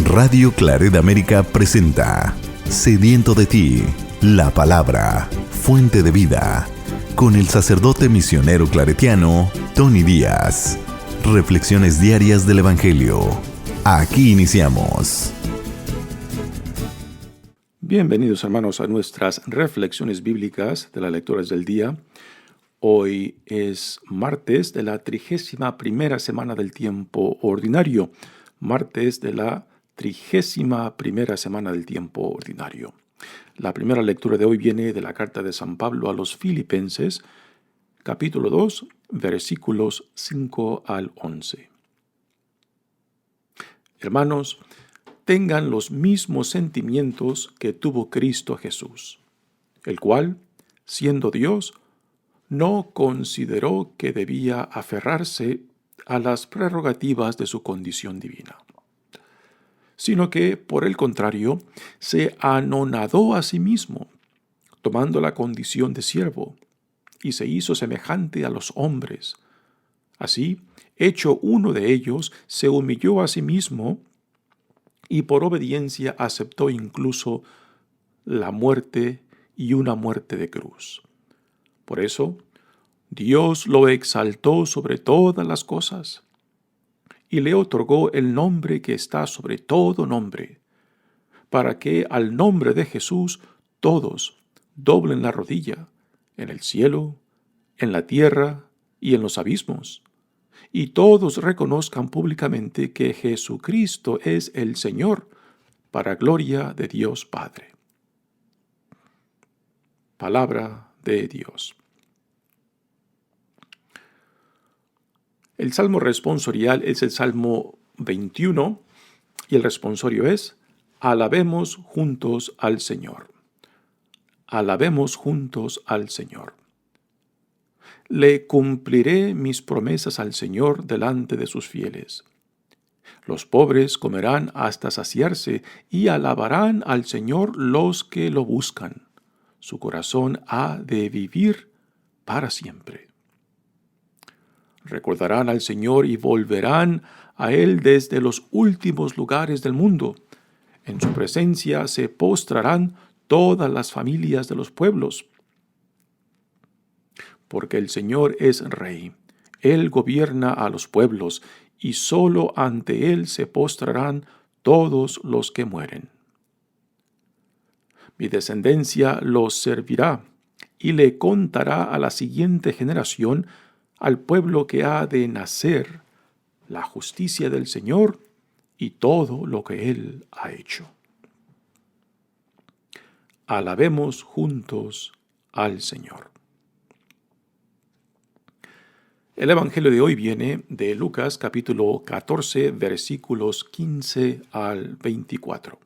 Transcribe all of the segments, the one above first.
Radio Claret América presenta Sediento de ti, la palabra, fuente de vida, con el sacerdote misionero claretiano, Tony Díaz. Reflexiones diarias del Evangelio. Aquí iniciamos. Bienvenidos, hermanos, a nuestras reflexiones bíblicas de las lecturas del día. Hoy es martes de la 31ª semana del tiempo ordinario. Martes de la 31ª semana del tiempo ordinario. La primera lectura de hoy viene de la carta de San Pablo a los Filipenses, capítulo 2, versículos 5 al 11. Hermanos, tengan los mismos sentimientos que tuvo Cristo Jesús, el cual, siendo Dios, no consideró que debía aferrarse a las prerrogativas de su condición divina, sino que, por el contrario, se anonadó a sí mismo, tomando la condición de siervo, y se hizo semejante a los hombres. Así, hecho uno de ellos, se humilló a sí mismo, y por obediencia aceptó incluso la muerte y una muerte de cruz. Por eso, Dios lo exaltó sobre todas las cosas y le otorgó el nombre que está sobre todo nombre, para que al nombre de Jesús todos doblen la rodilla, en el cielo, en la tierra y en los abismos, y todos reconozcan públicamente que Jesucristo es el Señor, para gloria de Dios Padre. Palabra de Dios. El salmo responsorial es el Salmo 21 y el responsorio es: alabemos juntos al Señor. Alabemos juntos al Señor. Le cumpliré mis promesas al Señor delante de sus fieles. Los pobres comerán hasta saciarse y alabarán al Señor los que lo buscan. Su corazón ha de vivir para siempre. Recordarán al Señor y volverán a Él desde los últimos lugares del mundo. En su presencia se postrarán todas las familias de los pueblos. Porque el Señor es Rey, Él gobierna a los pueblos, y solo ante Él se postrarán todos los que mueren. Mi descendencia los servirá, y le contará a la siguiente generación, al pueblo que ha de nacer, la justicia del Señor y todo lo que Él ha hecho. Alabemos juntos al Señor. El Evangelio de hoy viene de Lucas capítulo 14, versículos 15 al 24.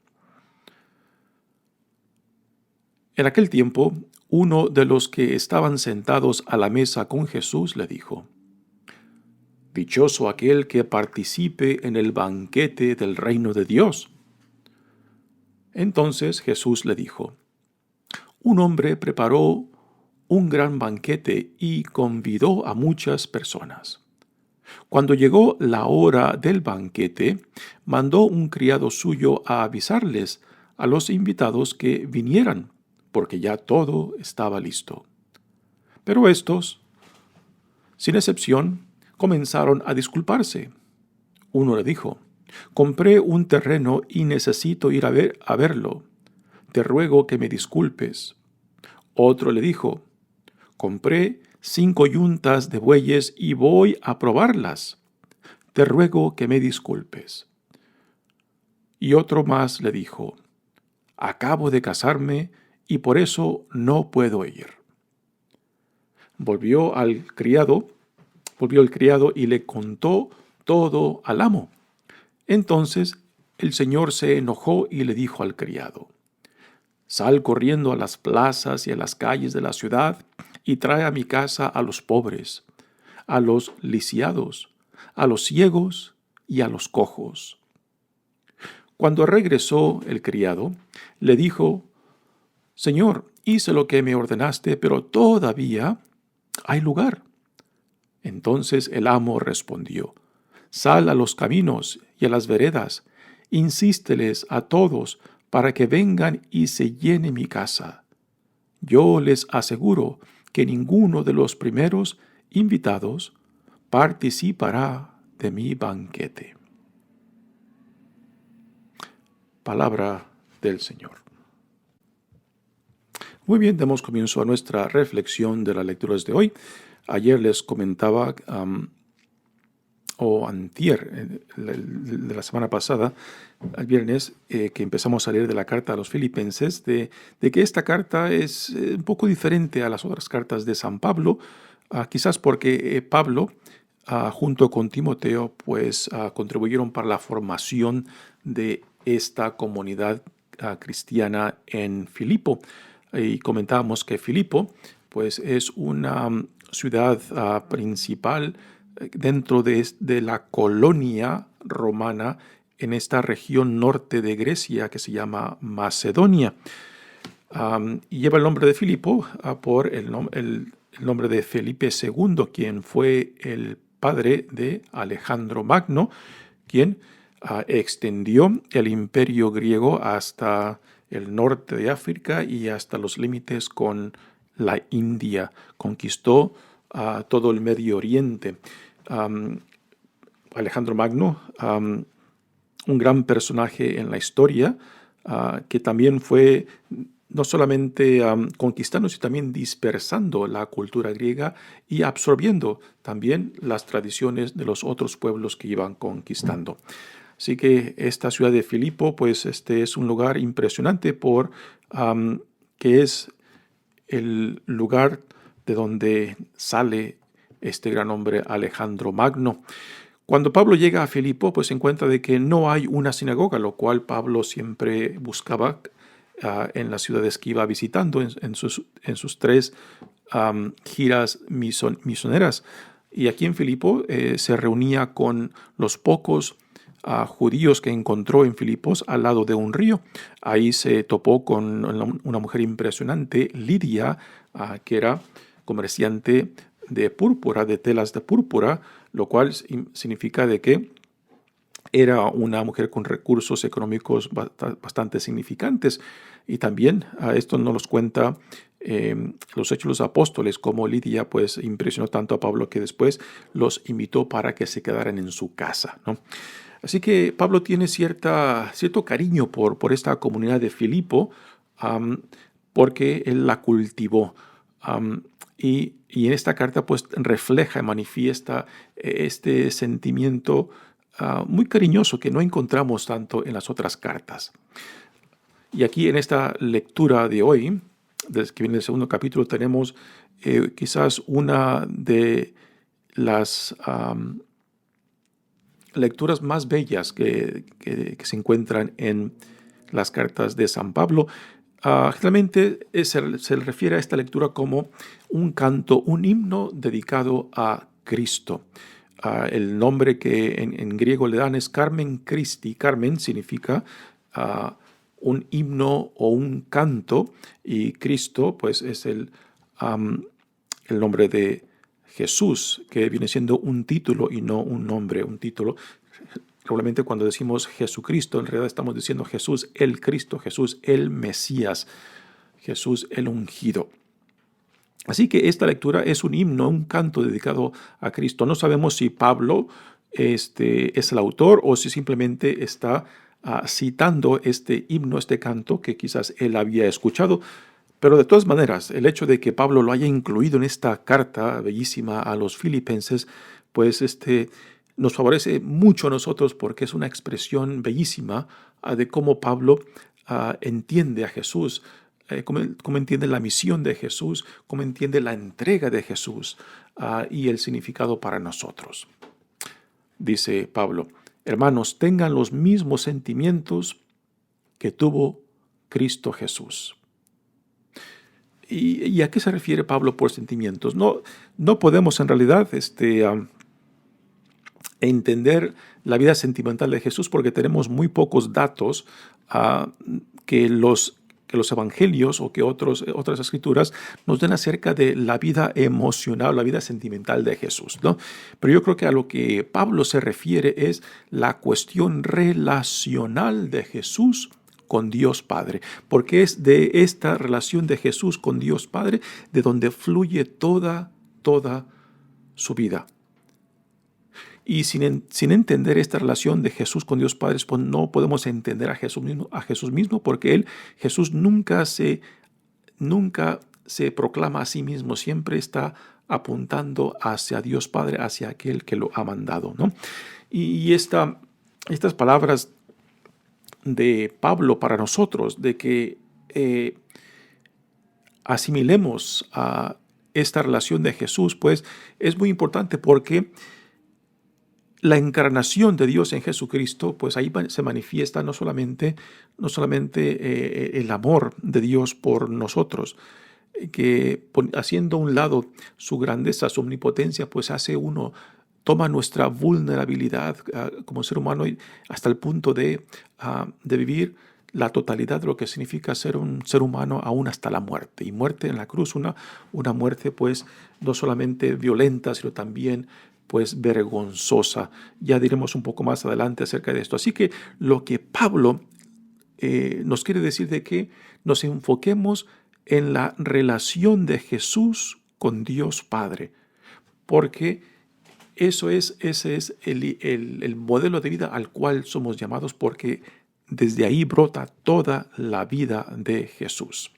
En aquel tiempo, uno de los que estaban sentados a la mesa con Jesús le dijo: «Dichoso aquel que participe en el banquete del reino de Dios». Entonces Jesús le dijo: «Un hombre preparó un gran banquete y convidó a muchas personas. Cuando llegó la hora del banquete, mandó un criado suyo a avisarles a los invitados que vinieran, porque ya todo estaba listo. Pero estos, sin excepción, comenzaron a disculparse. Uno le dijo: «Compré un terreno y necesito ir a verlo. Te ruego que me disculpes». Otro le dijo: «Compré 5 yuntas de bueyes y voy a probarlas. Te ruego que me disculpes». Y otro más le dijo: «Acabo de casarme y por eso no puedo ir». Volvió el criado y le contó todo al amo. Entonces el señor se enojó y le dijo al criado: «Sal corriendo a las plazas y a las calles de la ciudad y trae a mi casa a los pobres, a los lisiados, a los ciegos y a los cojos». Cuando regresó el criado, le dijo: «Señor, hice lo que me ordenaste, pero todavía hay lugar». Entonces el amo respondió: «Sal a los caminos y a las veredas insísteles a todos para que vengan y se llene mi casa. Yo les aseguro que ninguno de los primeros invitados participará de mi banquete. Palabra del Señor. Muy bien, damos comienzo a nuestra reflexión de las lecturas de hoy. Ayer les comentaba, o antier, de la semana pasada, el viernes, que empezamos a leer de la carta a los Filipenses, de que esta carta es un poco diferente a las otras cartas de San Pablo, quizás porque Pablo, junto con Timoteo, pues contribuyeron para la formación de esta comunidad cristiana en Filipo. Y comentábamos que Filipo pues, es una ciudad principal dentro de la colonia romana en esta región norte de Grecia que se llama Macedonia. Y lleva el nombre de Filipo por el nombre de Felipe II, quien fue el padre de Alejandro Magno, quien extendió el imperio griego hasta el norte de África y hasta los límites con la India. Conquistó todo el Medio Oriente. Alejandro Magno, un gran personaje en la historia, que también fue no solamente conquistando, sino también dispersando la cultura griega y absorbiendo también las tradiciones de los otros pueblos que iban conquistando. Así que esta ciudad de Filipo, pues es un lugar impresionante que es el lugar de donde sale este gran hombre Alejandro Magno. Cuando Pablo llega a Filipo, pues se encuentra de que no hay una sinagoga, lo cual Pablo siempre buscaba en las ciudades que iba visitando en sus tres giras misioneras. Y aquí en Filipo se reunía con los pocos judíos que encontró en Filipos al lado de un río. Ahí se topó con una mujer impresionante, Lidia, que era comerciante de púrpura, de telas de púrpura, lo cual significa de que era una mujer con recursos económicos bastante significantes. Y también esto nos los cuenta los Hechos de los Apóstoles, como Lidia pues impresionó tanto a Pablo que después los invitó para que se quedaran en su casa, ¿no? Así que Pablo tiene cierto cariño por esta comunidad de Filipo, porque él la cultivó. Y en esta carta pues refleja y manifiesta este sentimiento muy cariñoso que no encontramos tanto en las otras cartas. Y aquí en esta lectura de hoy, desde que viene el segundo capítulo, tenemos quizás una de las lecturas más bellas que se encuentran en las cartas de San Pablo. Generalmente se le refiere a esta lectura como un canto, un himno dedicado a Cristo. El nombre que en griego le dan es Carmen Christi. Carmen significa un himno o un canto, y Cristo pues es el nombre de Jesús, que viene siendo un título y no un nombre, un título. Probablemente cuando decimos Jesucristo, en realidad estamos diciendo Jesús el Cristo, Jesús el Mesías, Jesús el ungido. Así que esta lectura es un himno, un canto dedicado a Cristo. No sabemos si Pablo es el autor o si simplemente está citando este himno, este canto que quizás él había escuchado. Pero de todas maneras, el hecho de que Pablo lo haya incluido en esta carta bellísima a los filipenses, pues nos favorece mucho a nosotros porque es una expresión bellísima de cómo Pablo entiende a Jesús, cómo entiende la misión de Jesús, cómo entiende la entrega de Jesús y el significado para nosotros. Dice Pablo: hermanos, tengan los mismos sentimientos que tuvo Cristo Jesús. ¿Y a qué se refiere Pablo por sentimientos? No podemos en realidad entender la vida sentimental de Jesús porque tenemos muy pocos datos que que los evangelios o que otras escrituras nos den acerca de la vida emocional, la vida sentimental de Jesús, ¿no? Pero yo creo que a lo que Pablo se refiere es la cuestión relacional de Jesús con Dios Padre, porque es de esta relación de Jesús con Dios Padre de donde fluye toda su vida. Y sin entender esta relación de Jesús con Dios Padre, pues no podemos entender a Jesús mismo, porque Jesús nunca se proclama a sí mismo, siempre está apuntando hacia Dios Padre, hacia aquel que lo ha mandado, ¿no? Y estas palabras de Pablo para nosotros, de que asimilemos a esta relación de Jesús, pues es muy importante, porque la encarnación de Dios en Jesucristo, pues ahí se manifiesta no solamente el amor de Dios por nosotros, que haciendo a un lado su grandeza, su omnipotencia, pues toma nuestra vulnerabilidad como ser humano hasta el punto de vivir la totalidad de lo que significa ser un ser humano aún hasta la muerte. Y muerte en la cruz, una muerte pues no solamente violenta, sino también pues vergonzosa. Ya diremos un poco más adelante acerca de esto. Así que lo que Pablo nos quiere decir de que nos enfoquemos en la relación de Jesús con Dios Padre, porque ese es el modelo de vida al cual somos llamados, porque desde ahí brota toda la vida de Jesús.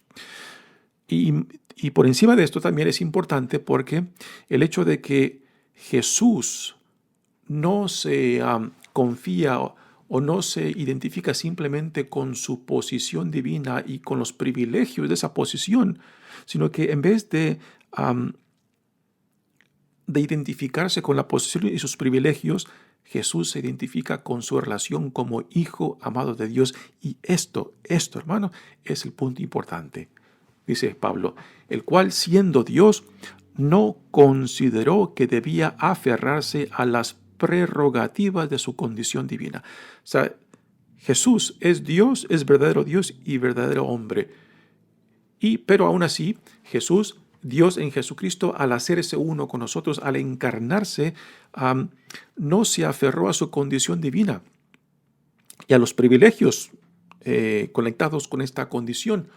Y por encima de esto también es importante, porque el hecho de que Jesús no se confía o no se identifica simplemente con su posición divina y con los privilegios de esa posición, sino que en vez de identificarse con la posición y sus privilegios, Jesús se identifica con su relación como hijo amado de Dios. Y esto, hermano, es el punto importante. Dice Pablo, el cual, siendo Dios, no consideró que debía aferrarse a las prerrogativas de su condición divina. O sea, Jesús es Dios, es verdadero Dios y verdadero hombre. Pero aún así, Dios en Jesucristo, al hacerse uno con nosotros, al encarnarse, no se aferró a su condición divina y a los privilegios conectados con esta condición,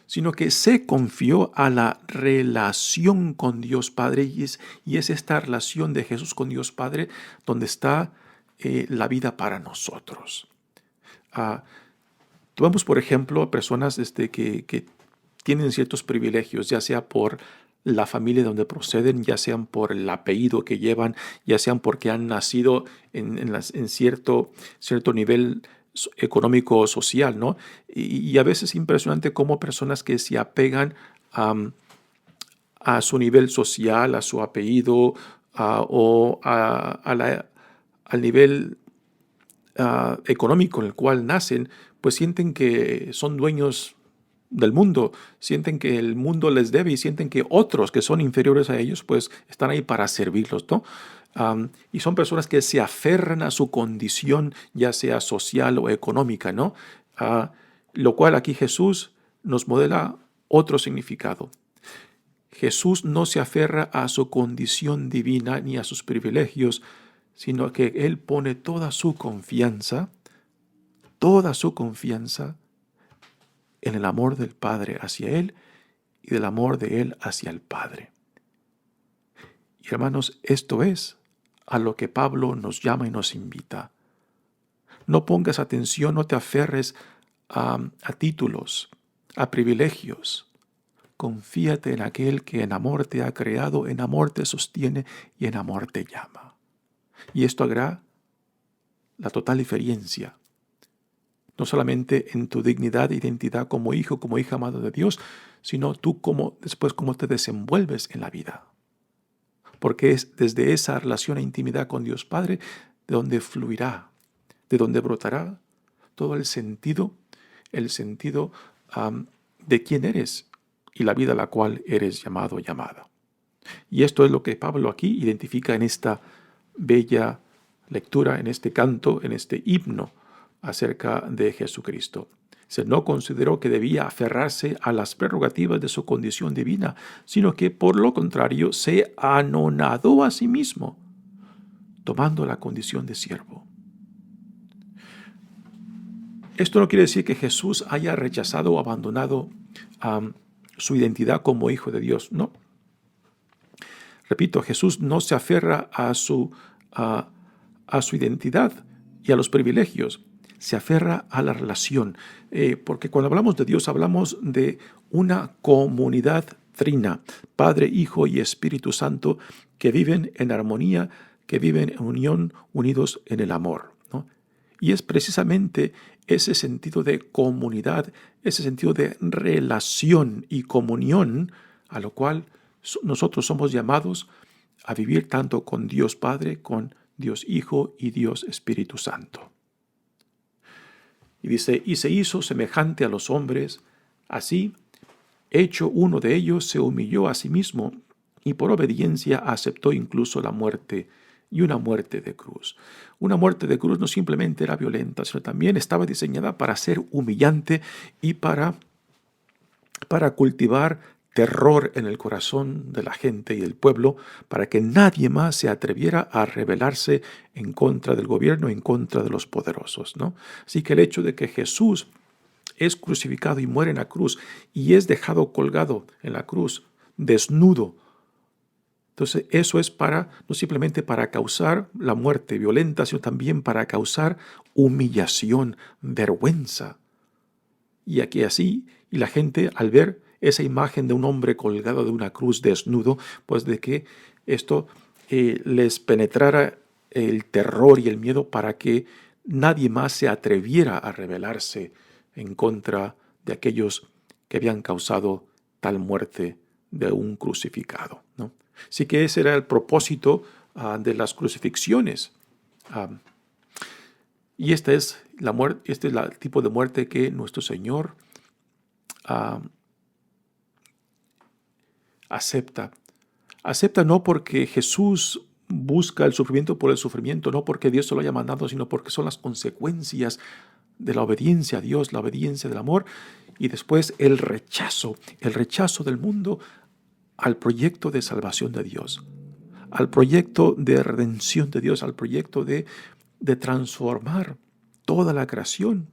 sino que se confió a la relación con Dios Padre, y es esta relación de Jesús con Dios Padre donde está la vida para nosotros. Tomamos, por ejemplo, personas que tienen ciertos privilegios, ya sea por la familia de donde proceden, ya sean por el apellido que llevan, ya sean porque han nacido en cierto nivel económico o social, ¿no? Y a veces es impresionante cómo personas que se apegan a su nivel social, a su apellido o al nivel económico en el cual nacen, pues sienten que son dueños del mundo, sienten que el mundo les debe y sienten que otros que son inferiores a ellos pues están ahí para servirlos, ¿no? Y son personas que se aferran a su condición, ya sea social o económica, ¿no? Lo cual aquí Jesús nos modela otro significado. Jesús no se aferra a su condición divina ni a sus privilegios, sino que Él pone toda su confianza en el amor del Padre hacia Él y del amor de Él hacia el Padre. Y hermanos, esto es a lo que Pablo nos llama y nos invita. No pongas atención, no te aferres a títulos, a privilegios. Confíate en aquel que en amor te ha creado, en amor te sostiene y en amor te llama. Y esto hará la total diferencia, no solamente en tu dignidad e identidad como hijo, como hija amada de Dios, sino tú después cómo te desenvuelves en la vida. Porque es desde esa relación e intimidad con Dios Padre de donde fluirá, de donde brotará todo el sentido de quién eres y la vida a la cual eres llamado o llamada. Y esto es lo que Pablo aquí identifica en esta bella lectura, en este canto, en este himno acerca de Jesucristo. No consideró que debía aferrarse a las prerrogativas de su condición divina, sino que por lo contrario se anonadó a sí mismo, tomando la condición de siervo. Esto no quiere decir que Jesús haya rechazado o abandonado su identidad como hijo de Dios, no. Repito, Jesús no se aferra a su identidad y a los privilegios, se aferra a la relación, porque cuando hablamos de Dios hablamos de una comunidad trina, Padre, Hijo y Espíritu Santo, que viven en armonía, que viven en unión, unidos en el amor, ¿no? Y es precisamente ese sentido de comunidad, ese sentido de relación y comunión a lo cual nosotros somos llamados a vivir tanto con Dios Padre, con Dios Hijo y Dios Espíritu Santo. Y dice, y se hizo semejante a los hombres, así, hecho uno de ellos, se humilló a sí mismo y por obediencia aceptó incluso la muerte, y una muerte de cruz. Una muerte de cruz no simplemente era violenta, sino también estaba diseñada para ser humillante y para cultivar terror en el corazón de la gente y del pueblo, para que nadie más se atreviera a rebelarse en contra del gobierno, en contra de los poderosos, ¿no? Así que el hecho de que Jesús es crucificado y muere en la cruz y es dejado colgado en la cruz, desnudo, entonces eso es no simplemente para causar la muerte violenta, sino también para causar humillación, vergüenza. Y aquí así, y la gente al ver esa imagen de un hombre colgado de una cruz desnudo, pues de que esto les penetrara el terror y el miedo para que nadie más se atreviera a rebelarse en contra de aquellos que habían causado tal muerte de un crucificado, ¿no? Así que ese era el propósito de las crucifixiones. Y esta es la muerte, este es el tipo de muerte que nuestro Señor acepta. Acepta no porque Jesús busca el sufrimiento por el sufrimiento, no porque Dios se lo haya mandado, sino porque son las consecuencias de la obediencia a Dios, la obediencia del amor, y después el rechazo del mundo al proyecto de salvación de Dios, al proyecto de redención de Dios, al proyecto de transformar toda la creación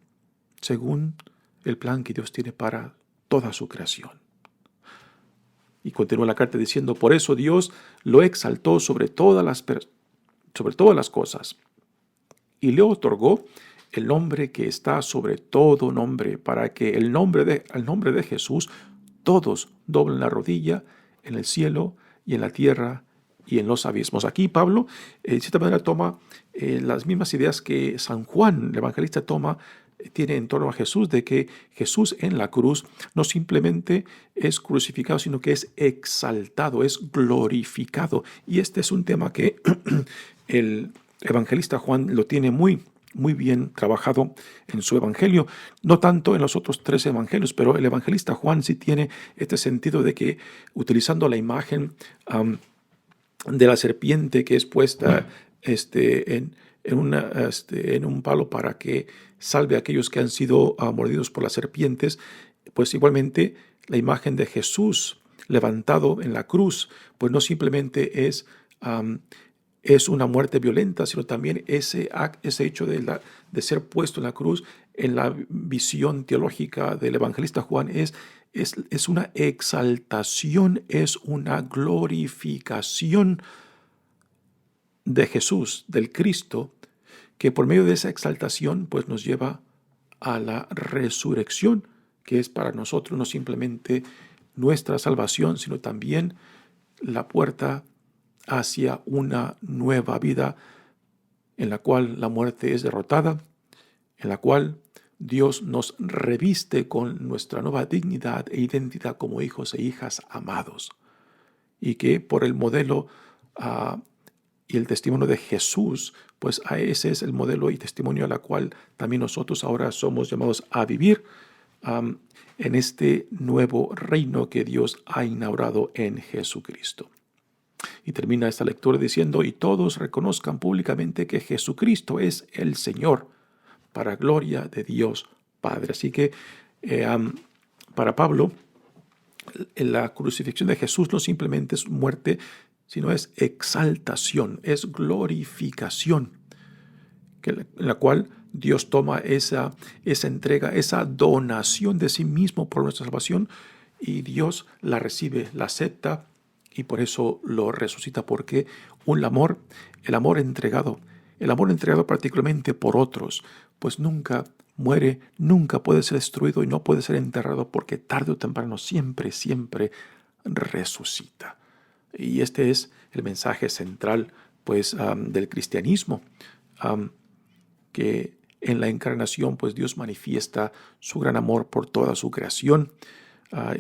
según el plan que Dios tiene para toda su creación. Y continúa la carta diciendo, por eso Dios lo exaltó sobre todas las cosas y le otorgó el nombre que está sobre todo nombre, para que al nombre de Jesús todos doblen la rodilla en el cielo y en la tierra y en los abismos. Aquí Pablo, de cierta manera, toma las mismas ideas que San Juan, el evangelista, tiene en torno a Jesús, de que Jesús en la cruz no simplemente es crucificado, sino que es exaltado, es glorificado. Y este es un tema que el evangelista Juan lo tiene muy bien trabajado en su evangelio, no tanto en los otros 3 evangelios, pero el evangelista Juan sí tiene este sentido de que, utilizando la imagen de la serpiente que es puesta en un palo para que salve a aquellos que han sido mordidos por las serpientes, pues igualmente la imagen de Jesús levantado en la cruz, pues no simplemente es una muerte violenta, sino también ese hecho de ser puesto en la cruz, en la visión teológica del evangelista Juan, es una exaltación, es una glorificación de Jesús, del Cristo, que por medio de esa exaltación pues nos lleva a la resurrección, que es para nosotros no simplemente nuestra salvación, sino también la puerta hacia una nueva vida en la cual la muerte es derrotada, en la cual Dios nos reviste con nuestra nueva dignidad e identidad como hijos e hijas amados, y que por el modelo y el testimonio de Jesús, pues ese es el modelo y testimonio a la cual también nosotros ahora somos llamados a vivir en este nuevo reino que Dios ha inaugurado en Jesucristo. Y termina esta lectura diciendo, y todos reconozcan públicamente que Jesucristo es el Señor, para gloria de Dios Padre. Así que para Pablo, la crucifixión de Jesús no simplemente es muerte, sino es exaltación, es glorificación, en la cual Dios toma esa entrega, esa donación de sí mismo por nuestra salvación, y Dios la recibe, la acepta, y por eso lo resucita, porque el amor entregado particularmente por otros, pues nunca muere, nunca puede ser destruido y no puede ser enterrado, porque tarde o temprano siempre resucita. Y este es el mensaje central, pues, del cristianismo, que en la encarnación, pues, Dios manifiesta su gran amor por toda su creación,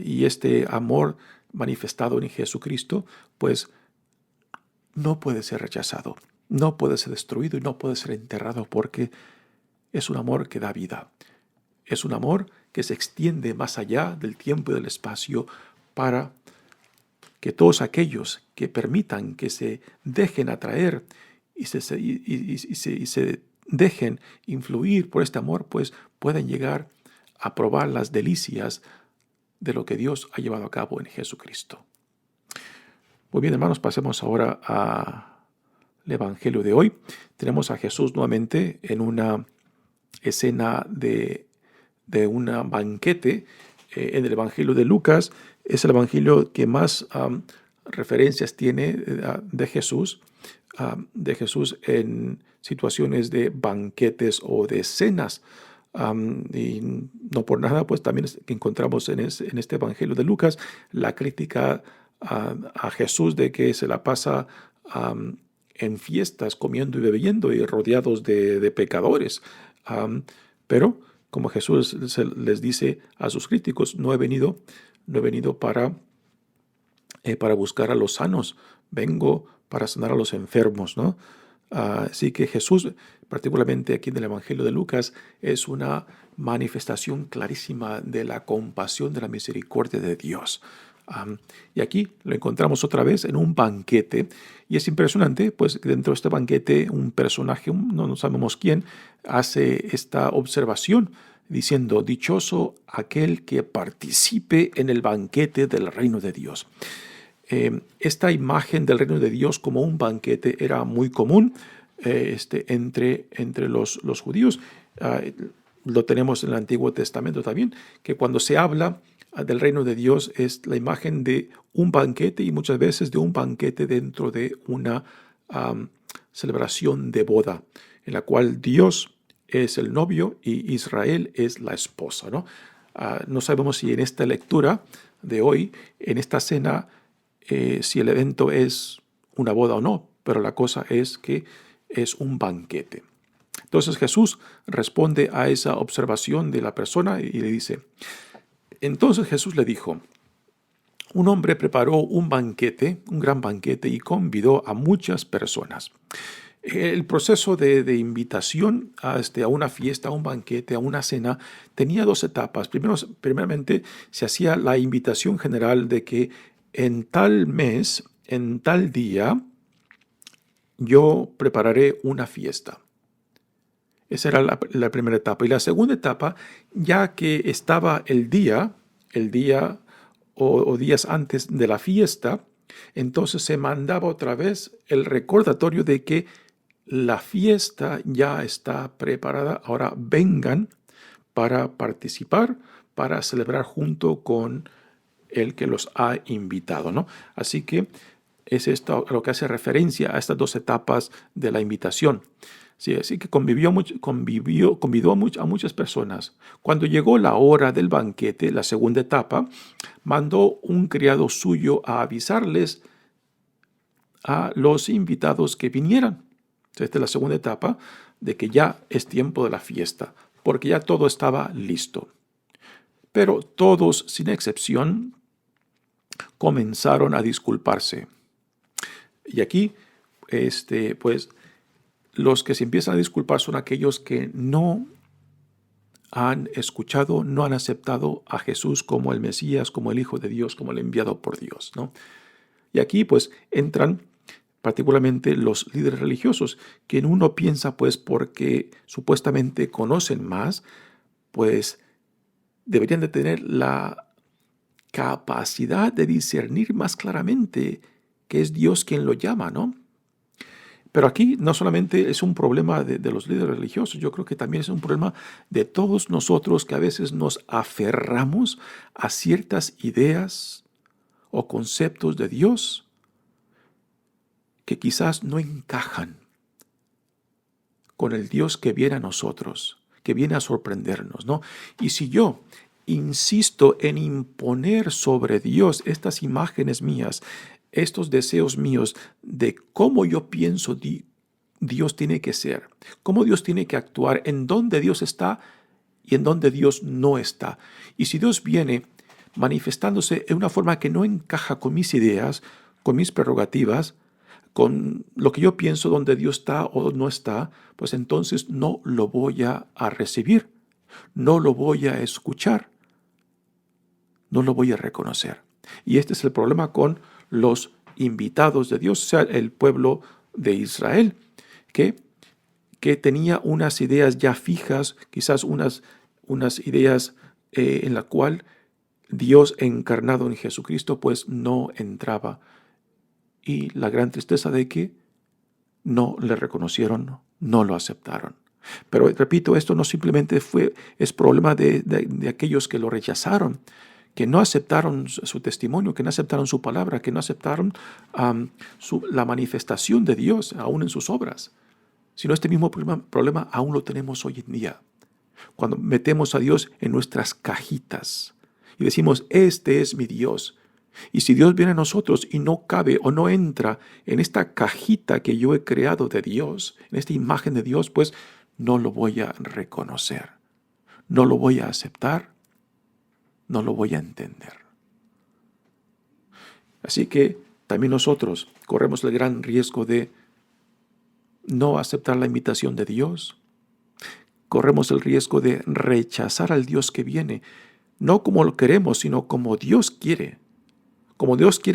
y este amor manifestado en Jesucristo, pues, no puede ser rechazado, no puede ser destruido y no puede ser enterrado, porque es un amor que da vida. Es un amor que se extiende más allá del tiempo y del espacio, para que todos aquellos que permitan que se dejen atraer y se dejen influir por este amor, pues puedan llegar a probar las delicias de lo que Dios ha llevado a cabo en Jesucristo. Muy bien, hermanos, pasemos ahora al Evangelio de hoy. Tenemos a Jesús nuevamente en una escena de un banquete. En el Evangelio de Lucas es el Evangelio que más referencias tiene de Jesús en situaciones de banquetes o de cenas. Y no por nada, pues también encontramos en este Evangelio de Lucas la crítica a Jesús de que se la pasa en fiestas, comiendo y bebiendo y rodeados de pecadores. Pero como Jesús les dice a sus críticos, no he venido para buscar a los sanos, vengo para sanar a los enfermos, ¿no? Así que Jesús, particularmente aquí en el Evangelio de Lucas, es una manifestación clarísima de la compasión, de la misericordia de Dios. Y aquí lo encontramos otra vez en un banquete, y es impresionante, pues dentro de este banquete un personaje, no sabemos quién, hace esta observación diciendo: dichoso aquel que participe en el banquete del reino de Dios. Esta imagen del reino de Dios como un banquete era muy común entre los judíos. Lo tenemos en el Antiguo Testamento también, que cuando se habla del reino de Dios es la imagen de un banquete, y muchas veces de un banquete dentro de una celebración de boda, en la cual Dios es el novio y Israel es la esposa, ¿no? No sabemos si en esta lectura de hoy, en esta cena, si el evento es una boda o no, pero la cosa es que es un banquete. Entonces Jesús responde a esa observación de la persona y le dice: entonces Jesús le dijo: un hombre preparó un banquete, un gran banquete, y convidó a muchas personas. El proceso de invitación a una fiesta, a un banquete, a una cena, tenía dos etapas. Primeramente, se hacía la invitación general de que en tal mes, en tal día, yo prepararé una fiesta. Esa era la primera etapa. Y la segunda etapa, ya que estaba el día o días antes de la fiesta, entonces se mandaba otra vez el recordatorio de que la fiesta ya está preparada. Ahora vengan para participar, para celebrar junto con el que los ha invitado, ¿no? Así que es esto lo que hace referencia a estas dos etapas de la invitación. Sí, así que convidó a muchas personas. Cuando llegó la hora del banquete, la segunda etapa, mandó un criado suyo a avisarles a los invitados que vinieran. Esta es la segunda etapa de que ya es tiempo de la fiesta, porque ya todo estaba listo. Pero todos, sin excepción, comenzaron a disculparse. Y aquí, pues, los que se empiezan a disculpar son aquellos que no han escuchado, no han aceptado a Jesús como el Mesías, como el Hijo de Dios, como el enviado por Dios, ¿no? Y aquí, pues, entran particularmente los líderes religiosos, que uno piensa, pues, porque supuestamente conocen más, pues deberían de tener la capacidad de discernir más claramente que es Dios quien lo llama, ¿no? Pero aquí no solamente es un problema de los líderes religiosos, yo creo que también es un problema de todos nosotros que a veces nos aferramos a ciertas ideas o conceptos de Dios que quizás no encajan con el Dios que viene a nosotros, que viene a sorprendernos, ¿no? Y si yo insisto en imponer sobre Dios estas imágenes mías, estos deseos míos de cómo yo pienso Dios tiene que ser, cómo Dios tiene que actuar, en dónde Dios está y en dónde Dios no está. Y si Dios viene manifestándose en una forma que no encaja con mis ideas, con mis prerrogativas, con lo que yo pienso donde Dios está o no está, pues entonces no lo voy a recibir, no lo voy a escuchar, no lo voy a reconocer. Y este es el problema con los invitados de Dios, o sea, el pueblo de Israel, que tenía unas ideas ya fijas, quizás unas ideas en la cual Dios encarnado en Jesucristo pues no entraba. Y la gran tristeza de que no le reconocieron, no lo aceptaron. Pero repito, esto no simplemente es problema de aquellos que lo rechazaron, que no aceptaron su testimonio, que no aceptaron su palabra, que no aceptaron la manifestación de Dios aún en sus obras. Sino este mismo problema aún lo tenemos hoy en día. Cuando metemos a Dios en nuestras cajitas y decimos, este es mi Dios. Y si Dios viene a nosotros y no cabe o no entra en esta cajita que yo he creado de Dios, en esta imagen de Dios, pues no lo voy a reconocer, no lo voy a aceptar, no lo voy a entender. Así que también nosotros corremos el gran riesgo de no aceptar la invitación de Dios. Corremos el riesgo de rechazar al Dios que viene, no como lo queremos, sino como Dios quiere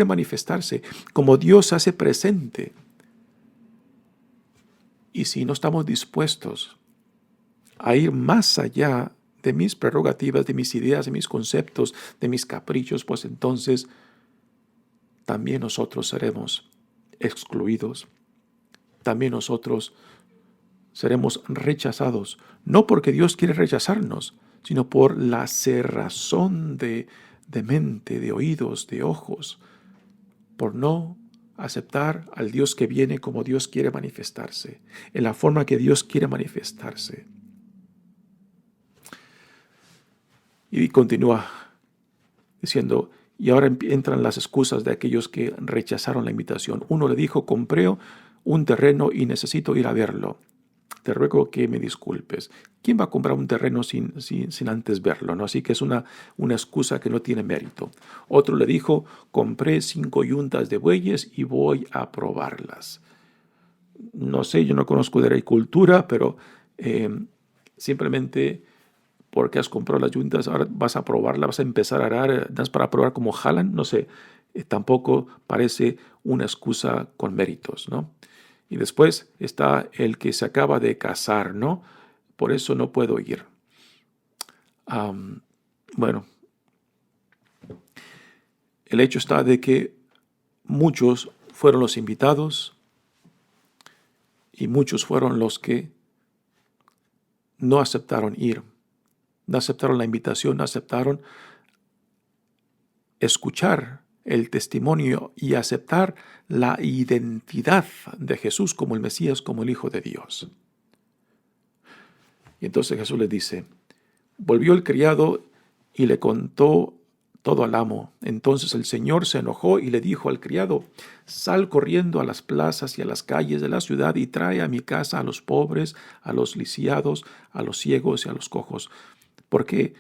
manifestarse, como Dios se hace presente. Y si no estamos dispuestos a ir más allá de mis prerrogativas, de mis ideas, de mis conceptos, de mis caprichos, pues entonces también nosotros seremos excluidos. También nosotros seremos rechazados, no porque Dios quiere rechazarnos, sino por la cerrazón de mente, de oídos, de ojos, por no aceptar al Dios que viene como Dios quiere manifestarse, en la forma que Dios quiere manifestarse. Y continúa diciendo, y ahora entran las excusas de aquellos que rechazaron la invitación. Uno le dijo, compré un terreno y necesito ir a verlo. Te ruego que me disculpes. ¿Quién va a comprar un terreno sin antes verlo, ¿no? Así que es una excusa que no tiene mérito. Otro le dijo, compré 5 yuntas de bueyes y voy a probarlas. No sé, yo no conozco de agricultura, pero simplemente porque has comprado las yuntas, ahora vas a probarlas, vas a empezar a arar, das para probar cómo jalan, no sé. Tampoco parece una excusa con méritos, ¿no? Y después está el que se acaba de casar, ¿no? Por eso no puedo ir. Bueno, el hecho está de que muchos fueron los invitados y muchos fueron los que no aceptaron ir, no aceptaron la invitación, no aceptaron escuchar el testimonio y aceptar la identidad de Jesús como el Mesías, como el Hijo de Dios. Y entonces Jesús les dice, volvió el criado y le contó todo al amo. Entonces el Señor se enojó y le dijo al criado, sal corriendo a las plazas y a las calles de la ciudad y trae a mi casa a los pobres, a los lisiados, a los ciegos y a los cojos. Porque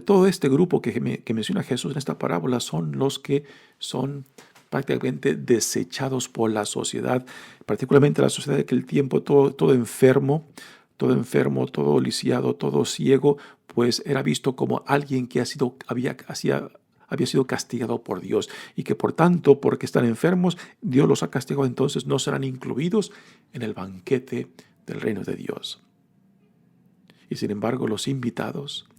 todo este grupo que menciona Jesús en esta parábola son los que son prácticamente desechados por la sociedad, particularmente la sociedad de aquel tiempo, todo enfermo, todo lisiado, todo ciego, pues era visto como alguien que había sido castigado por Dios y que por tanto, porque están enfermos, Dios los ha castigado, entonces no serán incluidos en el banquete del reino de Dios. Y sin embargo, los invitados,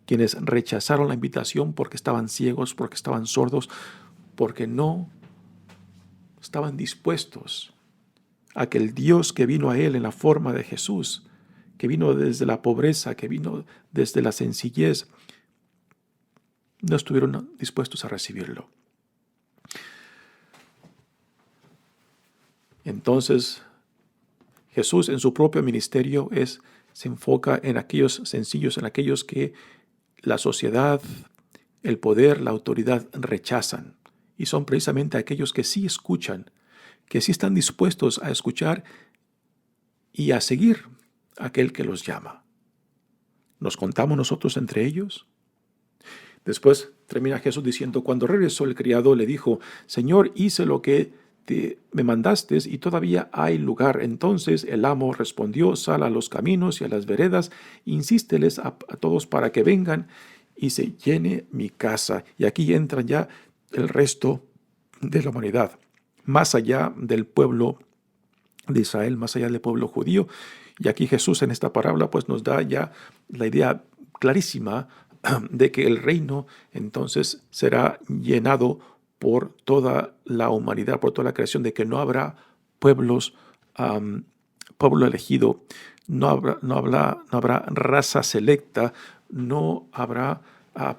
quienes rechazaron la invitación porque estaban ciegos, porque estaban sordos, porque no estaban dispuestos a que el Dios que vino a él en la forma de Jesús, que vino desde la pobreza, que vino desde la sencillez, no estuvieron dispuestos a recibirlo. Entonces, Jesús en su propio ministerio se enfoca en aquellos sencillos, en aquellos que la sociedad, el poder, la autoridad rechazan. Y son precisamente aquellos que sí escuchan, que sí están dispuestos a escuchar y a seguir a aquel que los llama. ¿Nos contamos nosotros entre ellos? Después termina Jesús diciendo, cuando regresó el criado le dijo, Señor, hice lo que me mandaste y todavía hay lugar. Entonces el amo respondió, sal a los caminos y a las veredas, insísteles a todos para que vengan y se llene mi casa. Y aquí entran ya el resto de la humanidad, más allá del pueblo de Israel, más allá del pueblo judío. Y aquí Jesús en esta parábola pues nos da ya la idea clarísima de que el reino entonces será llenado por toda la humanidad, por toda la creación, de que no habrá pueblo elegido, no habrá raza selecta, no habrá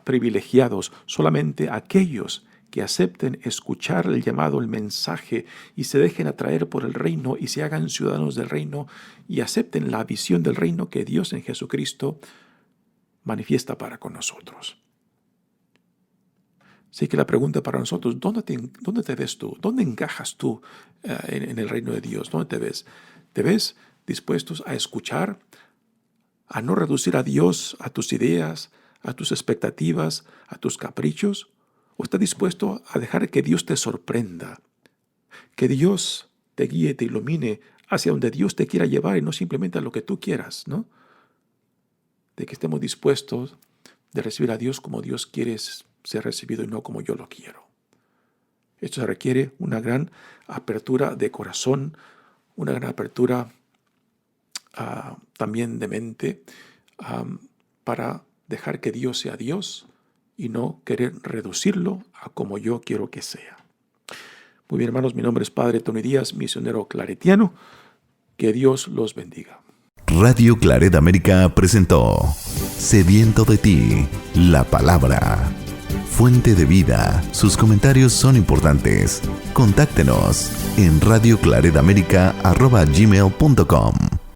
privilegiados, solamente aquellos que acepten escuchar el llamado, el mensaje, y se dejen atraer por el reino y se hagan ciudadanos del reino y acepten la visión del reino que Dios en Jesucristo manifiesta para con nosotros. Así que la pregunta para nosotros, ¿dónde te ves tú? ¿Dónde encajas tú en el reino de Dios? ¿Dónde te ves? ¿Te ves dispuestos a escuchar, a no reducir a Dios a tus ideas, a tus expectativas, a tus caprichos? ¿O estás dispuesto a dejar que Dios te sorprenda, que Dios te guíe, te ilumine hacia donde Dios te quiera llevar y no simplemente a lo que tú quieras, ¿no? De que estemos dispuestos de recibir a Dios como Dios quiere ser recibido y no como yo lo quiero. Esto se requiere una gran apertura de corazón, una gran apertura también de mente para dejar que Dios sea Dios y no querer reducirlo a como yo quiero que sea. Muy bien, hermanos, mi nombre es Padre Tony Díaz, misionero claretiano. Que Dios los bendiga. Radio Claret América presentó Sediento de ti, la palabra. Fuente de vida. Sus comentarios son importantes. Contáctenos en radioclaretamerica@gmail.com.